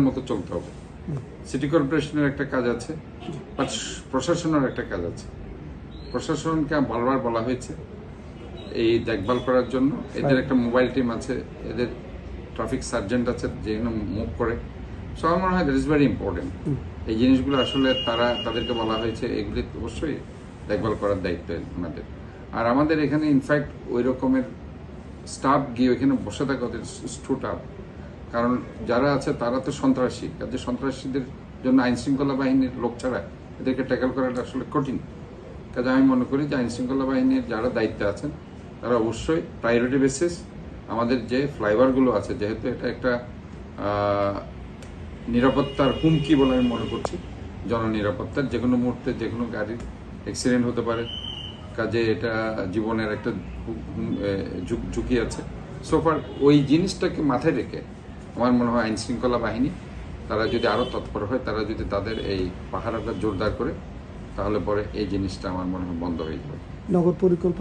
মতো চলতে হবে। সিটি কর্পোরেশনের একটা কাজ আছে, প্রশাসনের একটা কাজ আছে। প্রশাসনকে বারবার বলা হয়েছে এই দেখভাল করার জন্য। এদের একটা মোবাইল টিম আছে, এদের ট্রাফিক সার্জেন্ট আছে যেখানে মুভ করে। সো আমার মনে হয় দ্যাট ইজ ভেরি ইম্পর্টেন্ট। এই জিনিসগুলো আসলে তাদেরকে বলা হয়েছে এগুলি অবশ্যই দেখভাল করার দায়িত্ব আমাদের। আর আমাদের এখানে ইনফ্যাক্ট ওই রকমের স্টাফ গিয়ে ওইখানে বসে থাকে ওদের স্টুট আপ, কারণ যারা আছে তারা তো সন্ত্রাসী, কাজে সন্ত্রাসীদের জন্য আইন শৃঙ্খলা বাহিনীর লোক ছাড়া এদেরকে ট্যাকেল করাটা আসলে কঠিন। কাজে আমি মনে করি যে আইন শৃঙ্খলা বাহিনীর যারা দায়িত্বে আছেন তারা অবশ্যই প্রায়োরিটি বেসিস আমাদের যে ফ্লাইওভারগুলো আছে, যেহেতু এটা একটা নিরাপত্তার হুমকি বলে আমি মনে করছি, জননিরাপত্তার, যে কোনো মুহূর্তে যে কোনো গাড়ির অ্যাক্সিডেন্ট হতে পারে, কাজে এটা জীবনের একটা ঝুঁকি আছে। সোফার ওই জিনিসটাকে মাথায় রেখে আমার মনে হয় আইন শৃঙ্খলা বাহিনী তারা যদি আরও তৎপর হয়, তারা যদি তাদের এই পাহারাটা জোরদার করে, তাহলে পরে এই জিনিসটা আমার মনে হয় বন্ধ হয়ে যাবে। নগর পরিকল্পনা